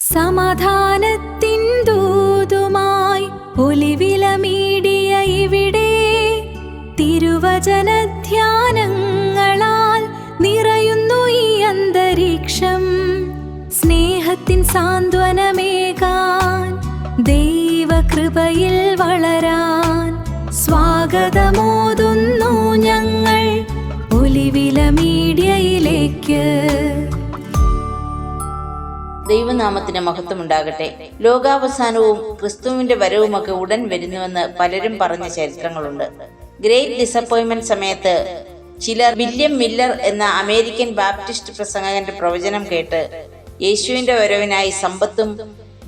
സമാധാനത്തിൻ ദൂതുമായി ഒലിവിലമീടിയ ഇവിടെ തിരുവചനധ്യാനങ്ങളാൽ നിറയുന്നു ഈ അന്തരീക്ഷം. സ്നേഹത്തിൻ സാന്ത്വനമേകാൻ, ദൈവകൃപയിൽ വളരാൻ സ്വാഗതമോതുന്നു ഞങ്ങൾ ഒലിവില മീഡിയയിലേക്ക്. ദൈവനാമത്തിന് മഹത്വമുണ്ടാകട്ടെ. ലോകാവസാനവും ക്രിസ്തുവിന്റെ വരവുമൊക്കെ ഉടൻ വരുന്നുവെന്ന് പലരും പറഞ്ഞ ചരിത്രങ്ങളുണ്ട്. ഗ്രേറ്റ് ഡിസപ്പോയിന്റ്മെന്റ് സമയത്ത് ചിലർ വില്യം മില്ലർ എന്ന അമേരിക്കൻ ബാപ്റ്റിസ്റ്റ് പ്രസംഗകന്റെ പ്രവചനം കേട്ട് യേശുവിന്റെ വരവിനായി സമ്പത്തും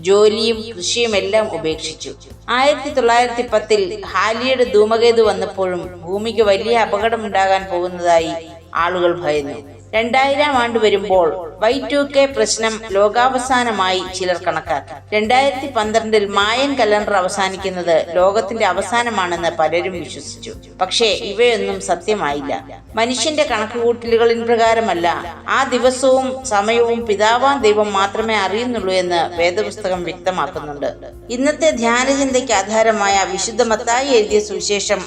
ജോലിയും കൃഷിയും എല്ലാം ഉപേക്ഷിച്ചു. 1910 ഹാലിയുടെ ധൂമകേതു വന്നപ്പോഴും ഭൂമിക്ക് വലിയ അപകടമുണ്ടാകാൻ പോകുന്നതായി ആളുകൾ ഭയന്നു. 2000 ആണ്ട് വരുമ്പോൾ Y2K പ്രശ്നം ലോകാവസാനമായി ചിലർ കണക്കാക്കി. 2012 മായൻ കലണ്ടർ അവസാനിക്കുന്നത് ലോകത്തിന്റെ അവസാനമാണെന്ന് പലരും വിശ്വസിച്ചു. പക്ഷേ ഇവയൊന്നും സത്യമായില്ല. മനുഷ്യന്റെ കണക്കുകൂട്ടലുകളിൻ പ്രകാരമല്ല, ആ ദിവസവും സമയവും പിതാവാം ദൈവം മാത്രമേ അറിയുന്നുള്ളൂ എന്ന് വേദപുസ്തകം വ്യക്തമാക്കുന്നുണ്ട്. ഇന്നത്തെ ധ്യാനചിന്തയ്ക്ക് ആധാരമായ വിശുദ്ധ മത്തായി എഴുതിയ സുവിശേഷം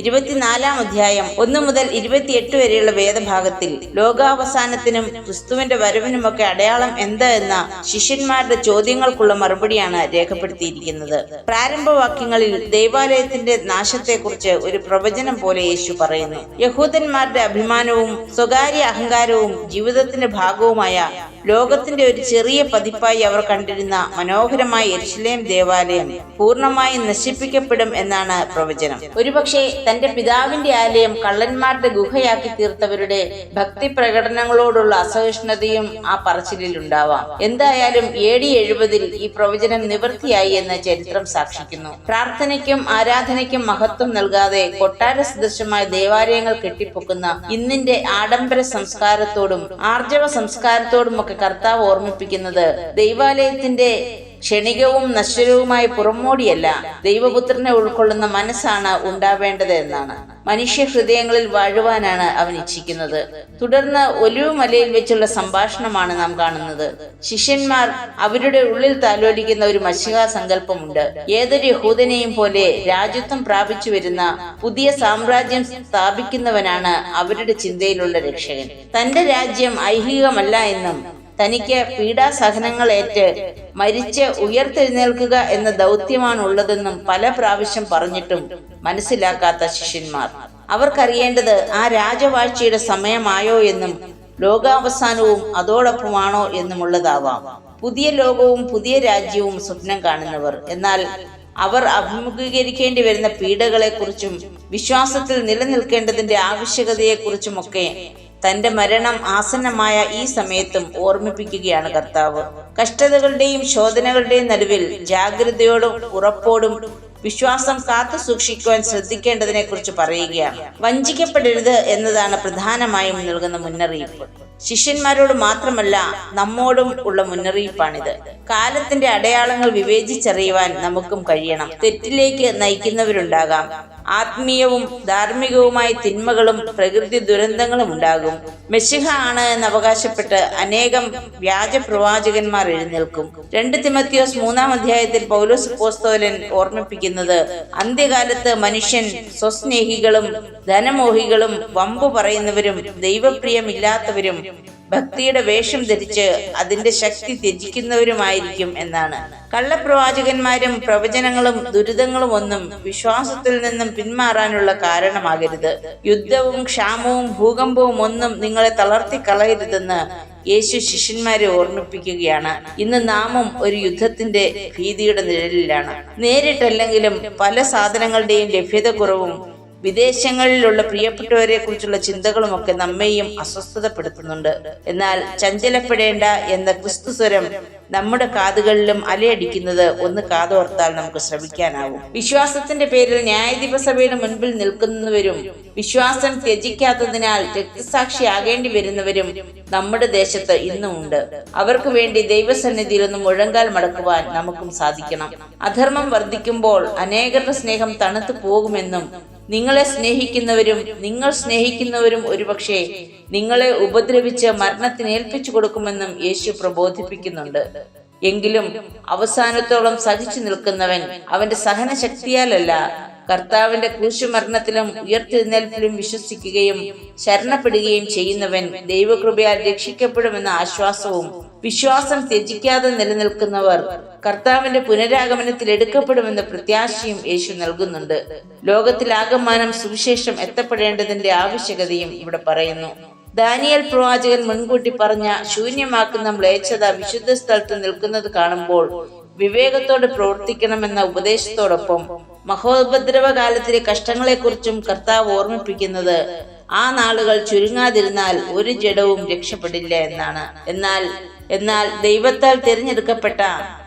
24-ാം അധ്യായം 1 മുതൽ 28 വരെയുള്ള വേദഭാഗത്തിൽ ലോകാവസാനത്തിനും ക്രിസ്തുവിന്റെ വരവിനുമൊക്കെ അടയാളം എന്താ എന്ന ശിഷ്യന്മാരുടെ ചോദ്യങ്ങൾക്കുള്ള മറുപടിയാണ് രേഖപ്പെടുത്തിയിരിക്കുന്നത്. പ്രാരംഭവാക്യങ്ങളിൽ ദൈവാലയത്തിന്റെ നാശത്തെക്കുറിച്ച് ഒരു പ്രവചനം പോലെ യേശു പറയുന്നു. യഹൂദന്മാരുടെ അഭിമാനവും സ്വകാര്യ അഹങ്കാരവും ജീവിതത്തിന്റെ ഭാഗവുമായ ലോകത്തിന്റെ ഒരു ചെറിയ പതിപ്പായി അവർ കണ്ടിരുന്ന മനോഹരമായ യെരുശലേം ദേവാലയം പൂർണ്ണമായും നശിപ്പിക്കപ്പെടും എന്നാണ് പ്രവചനം. ഒരുപക്ഷെ തന്റെ പിതാവിന്റെ ആലയം കള്ളന്മാരുടെ ഗുഹയാക്കി തീർത്തവരുടെ ഭക്തി പ്രകടനങ്ങളോടുള്ള അസഹിഷ്ണുതയും ആ പറച്ചിലിൽ ഉണ്ടാവാം. എന്തായാലും AD 70 ഈ പ്രവചനം നിവൃത്തിയായി എന്ന് ചരിത്രം സാക്ഷിക്കുന്നു. പ്രാർത്ഥനയ്ക്കും ആരാധനയ്ക്കും മഹത്വം നൽകാതെ കൊട്ടാര സദൃശമായ ദേവാലയങ്ങൾ കെട്ടിപ്പൊക്കുന്ന ഇന്നിന്റെ ആഡംബര സംസ്കാരത്തോടും ആർജവ സംസ്കാരത്തോടുമൊക്കെ കർത്താവ് ഓർമ്മിപ്പിക്കുന്നത് ദൈവാലയത്തിന്റെ ക്ഷണികവും നശ്വരവുമായ പുറമോടിയല്ല, ദൈവപുത്രനെ ഉൾക്കൊള്ളുന്ന മനസ്സാണ് ഉണ്ടാവേണ്ടത് എന്നാണ്. മനുഷ്യ ഹൃദയങ്ങളിൽ വാഴുവാനാണ് അവൻ ഇച്ഛിക്കുന്നത്. തുടർന്ന് ഒലിവ് മലയിൽ വെച്ചുള്ള സംഭാഷണമാണ് നാം കാണുന്നത്. ശിഷ്യന്മാർ അവരുടെ ഉള്ളിൽ താലോലിക്കുന്ന ഒരു മശിഹാ സങ്കല്പമുണ്ട്. ഏതൊരു യഹൂദനെയും പോലെ രാജ്യത്വം പ്രാപിച്ചു വരുന്ന പുതിയ സാമ്രാജ്യം സ്ഥാപിക്കുന്നവനാണ് അവരുടെ ചിന്തയിലുള്ള രക്ഷകൻ. തന്റെ രാജ്യം ഐഹികമല്ല എന്നും തനിക്ക് പീഡാസഹനങ്ങൾ ഏറ്റ് മരിച്ച് ഉയർത്തെഴുന്നേൽക്കുക എന്ന ദൗത്യമാണ് ഉള്ളതെന്നും പല പ്രാവശ്യം പറഞ്ഞിട്ടും മനസ്സിലാക്കാത്ത ശിഷ്യന്മാർ, അവർക്കറിയേണ്ടത് ആ രാജവാഴ്ചയുടെ സമയമായോ എന്നും ലോകാവസാനവും അതോടൊപ്പമാണോ എന്നുമുള്ളതാവാം. പുതിയ ലോകവും പുതിയ രാജ്യവും സ്വപ്നം കാണുന്നവർ, എന്നാൽ അവർ അഭിമുഖീകരിക്കേണ്ടി വരുന്ന പീഡകളെക്കുറിച്ചും വിശ്വാസത്തിൽ നിലനിൽക്കേണ്ടതിന്റെ ആവശ്യകതയെക്കുറിച്ചുമൊക്കെ തന്റെ മരണം ആസന്നമായ ഈ സമയത്തും ഓർമ്മിപ്പിക്കുകയാണ് കർത്താവ്. കഷ്ടതകളുടെയും ശോധനകളുടെയും നടുവിൽ ജാഗ്രതയോടും ഉറപ്പോടും വിശ്വാസം കാത്തു സൂക്ഷിക്കുവാൻ ശ്രദ്ധിക്കേണ്ടതിനെ കുറിച്ച് പറയുകയാണ്. വഞ്ചിക്കപ്പെടരുത് എന്നതാണ് പ്രധാനമായും നൽകുന്ന മുന്നറിയിപ്പ്. ശിഷ്യന്മാരോട് മാത്രമല്ല, നമ്മോടും ഉള്ള മുന്നറിയിപ്പാണിത്. കാലത്തിന്റെ അടയാളങ്ങൾ വിവേചിച്ചറിയുവാൻ നമുക്കും കഴിയണം. തെറ്റിലേക്ക് നയിക്കുന്നവരുണ്ടാകാം. ആത്മീയവും ധാർമ്മികവുമായ തിന്മകളും പ്രകൃതി ദുരന്തങ്ങളും ഉണ്ടാകും. മെശിഹ ആണ് എന്ന് അവകാശപ്പെട്ട് അനേകം വ്യാജ പ്രവാചകന്മാർ എഴുന്നേൽക്കും. 2 തിമോത്തിയോസ് 3-ാം അധ്യായത്തിൽ പൗലോസ് അപ്പോസ്തലൻ ഓർമ്മിപ്പിക്കുന്നത് അന്ത്യകാലത്ത് മനുഷ്യൻ സ്വസ്നേഹികളും ധനമോഹികളും വമ്പു പറയുന്നവരും ദൈവപ്രിയമില്ലാത്തവരും ഭക്തിയുടെ വേഷം ധരിച്ച് അതിന്റെ ശക്തി ത്യജിക്കുന്നവരുമായിരിക്കും എന്നാണ്. കള്ളപ്രവാചകന്മാരും പ്രവചനങ്ങളും ദുരിതങ്ങളും ഒന്നും വിശ്വാസത്തിൽ നിന്നും പിന്മാറാനുള്ള കാരണമാകരുത്. യുദ്ധവും ക്ഷാമവും ഭൂകമ്പവും ഒന്നും നിങ്ങളെ തളർത്തിക്കളയരുതെന്ന് യേശു ശിഷ്യന്മാരെ ഓർമ്മിപ്പിക്കുകയാണ്. ഇന്ന് നാമും ഒരു യുദ്ധത്തിന്റെ ഭീതിയുടെ നിഴലിലാണ്. നേരിട്ടല്ലെങ്കിലും പല സാധനങ്ങളുടെയും ലഭ്യത കുറവും വിദേശങ്ങളിലുള്ള പ്രിയപ്പെട്ടവരെ കുറിച്ചുള്ള ചിന്തകളുമൊക്കെ നമ്മെയും അസ്വസ്ഥതപ്പെടുത്തുന്നുണ്ട്. എന്നാൽ ചഞ്ചലപ്പെടേണ്ട എന്ന ക്രിസ്തുസ്വരം നമ്മുടെ കാതുകളിലും അലയടിക്കുന്നത് ഒന്ന് കാതോർത്താൽ നമുക്ക് ശ്രമിക്കാനാവും. വിശ്വാസത്തിന്റെ പേരിൽ ന്യായാധിപസഭയുടെ മുൻപിൽ നിൽക്കുന്നവരും വിശ്വാസം ത്യജിക്കാത്തതിനാൽ രക്തസാക്ഷിയാകേണ്ടി വരുന്നവരും നമ്മുടെ ദേശത്ത് ഇന്നും ഉണ്ട്. അവർക്ക് വേണ്ടി ദൈവസന്നിധിയിൽ ഒന്ന് മുഴങ്കാൽ മടക്കുവാൻ നമുക്കും സാധിക്കണം. അധർമ്മം വർദ്ധിക്കുമ്പോൾ അനേകരുടെ സ്നേഹം തണുത്തു പോകുമെന്നും നിങ്ങളെ സ്നേഹിക്കുന്നവരും നിങ്ങൾ സ്നേഹിക്കുന്നവരും ഒരുപക്ഷെ നിങ്ങളെ ഉപദ്രവിച്ച് മരണത്തിന് ഏൽപ്പിച്ചു കൊടുക്കുമെന്നും യേശു പ്രബോധിപ്പിക്കുന്നുണ്ട്. എങ്കിലും അവസാനത്തോളം സഹിച്ചു നിൽക്കുന്നവൻ അവന്റെ സഹനശക്തിയാലല്ല, കർത്താവിന്റെ ക്രൂശുമരണത്തിലും ഉയർത്തെഴുന്നേൽപ്പിലും വിശ്വസിക്കുകയും ശരണപ്പെടുകയും ചെയ്യുന്നവൻ ദൈവകൃപയാൽ രക്ഷിക്കപ്പെടുമെന്ന ആശ്വാസവും, വിശ്വാസം ത്യജിക്കാതെ നിലനിൽക്കുന്നവർ കർത്താവിന്റെ പുനരാഗമനത്തിൽ എടുക്കപ്പെടുമെന്ന പ്രത്യാശയും യേശു നൽകുന്നുണ്ട്. ലോകത്തിലാകമാനം സുവിശേഷം എത്തപ്പെടേണ്ടതിന്റെ ആവശ്യകതയും ഇവിടെ പറയുന്നു. ദാനിയേൽ പ്രവാചകൻ മുൻകൂട്ടി പറഞ്ഞ ശൂന്യമാക്കുന്ന മ്ലേച്ഛത വിശുദ്ധ സ്ഥലത്ത് നിൽക്കുന്നത് കാണുമ്പോൾ വിവേകത്തോടെ പ്രവർത്തിക്കണമെന്ന ഉപദേശത്തോടൊപ്പം മഹോപദ്രവകാലത്തിലെ കഷ്ടങ്ങളെക്കുറിച്ചും കർത്താവ് ഓർമ്മിപ്പിക്കുന്നത് ആ നാളുകൾ ചുരുങ്ങാതിരുന്നാൽ ഒരു ജഡവും രക്ഷപ്പെടില്ല എന്നാണ്. എന്നാൽ ദൈവത്താൽ തിരഞ്ഞെടുക്കപ്പെട്ട,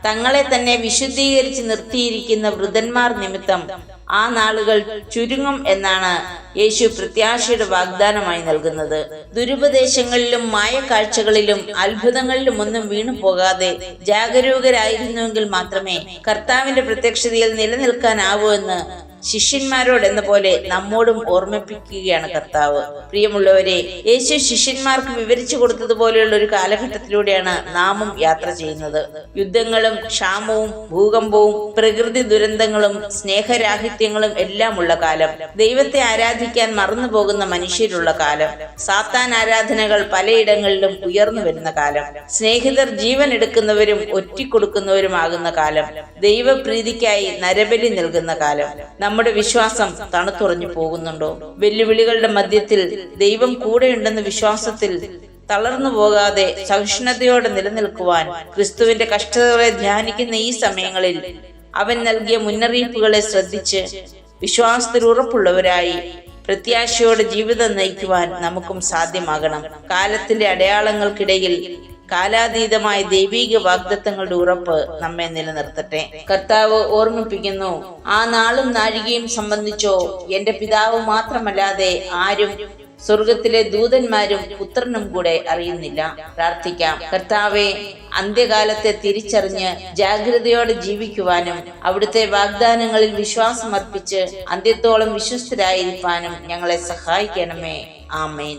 തങ്ങളെ തന്നെ വിശുദ്ധീകരിച്ച് നിർത്തിയിരിക്കുന്ന വൃദ്ധന്മാർ നിമിത്തം ആ നാളുകൾ ചുരുങ്ങും എന്നാണ് യേശു പ്രത്യാശയുടെ വാഗ്ദാനമായി നൽകുന്നത്. ദുരുപദേശങ്ങളിലും മായക്കാഴ്ചകളിലും അത്ഭുതങ്ങളിലും ഒന്നും വീണു പോകാതെ ജാഗരൂകരായിരുന്നുവെങ്കിൽ മാത്രമേ കർത്താവിന്റെ പ്രത്യക്ഷതയിൽ നിലനിൽക്കാനാവൂ എന്ന് ശിഷ്യന്മാരോട് എന്ന പോലെ നമ്മോടും ഓർമ്മിപ്പിക്കുകയാണ് കർത്താവ്. പ്രിയമുള്ളവരെ, യേശു ശിഷ്യന്മാർക്ക് വിവരിച്ചു കൊടുത്തതുപോലെയുള്ള ഒരു കാലഘട്ടത്തിലൂടെയാണ് നാമും യാത്ര ചെയ്യുന്നത്. യുദ്ധങ്ങളും ക്ഷാമവും ഭൂകമ്പവും പ്രകൃതി ദുരന്തങ്ങളും സ്നേഹരാഹിത്യങ്ങളും എല്ലാം ഉള്ള കാലം, ദൈവത്തെ ആരാധിക്കാൻ മറന്നുപോകുന്ന മനുഷ്യരുള്ള കാലം, സാത്താൻ ആരാധനകൾ പലയിടങ്ങളിലും ഉയർന്നു വരുന്ന കാലം, സ്നേഹിതർ ജീവൻ എടുക്കുന്നവരും ഒറ്റിക്കൊടുക്കുന്നവരുമാകുന്ന കാലം, ദൈവപ്രീതിക്കായി നരബലി നൽകുന്ന കാലം. നമ്മുടെ വിശ്വാസം തണുത്തുറഞ്ഞു പോകുന്നുണ്ടോ? വെല്ലുവിളികളുടെ മധ്യത്തിൽ ദൈവം കൂടെയുണ്ടെന്ന വിശ്വാസത്തിൽ തളർന്നു പോകാതെ സഹിഷ്ണുതയോടെ നിലനിൽക്കുവാൻ ക്രിസ്തുവിന്റെ കഷ്ടതകളെ ധ്യാനിക്കുന്ന ഈ സമയങ്ങളിൽ അവൻ നൽകിയ മുന്നറിയിപ്പുകളെ ശ്രദ്ധിച്ച് വിശ്വാസത്തിൽ ഉറപ്പുള്ളവരായി പ്രത്യാശയോടെ ജീവിതം നയിക്കുവാൻ നമുക്കും സാധ്യമാകണം. കാലത്തിന്റെ അടയാളങ്ങൾക്കിടയിൽ കാലാതീതമായ ദൈവീക വാഗ്ദത്തങ്ങളുടെ ഉറപ്പ് നമ്മെ നിലനിർത്തട്ടെ. കർത്താവ് ഓർമ്മിപ്പിക്കുന്നു, ആ നാളും നാഴികയും സംബന്ധിച്ചോ എന്റെ പിതാവ് മാത്രമല്ലാതെ ആരും, സ്വർഗത്തിലെ ദൂതന്മാരും പുത്രനും കൂടെ അറിയുന്നില്ല. പ്രാർത്ഥിക്കാം. കർത്താവെ, അന്ത്യകാലത്തെ തിരിച്ചറിഞ്ഞ് ജാഗ്രതയോടെ ജീവിക്കുവാനും അവിടുത്തെ വാഗ്ദാനങ്ങളിൽ വിശ്വാസമർപ്പിച്ച് അന്ത്യത്തോളം വിശ്വസ്തരായിരിക്കാനും ഞങ്ങളെ സഹായിക്കണമേ. ആമേൻ.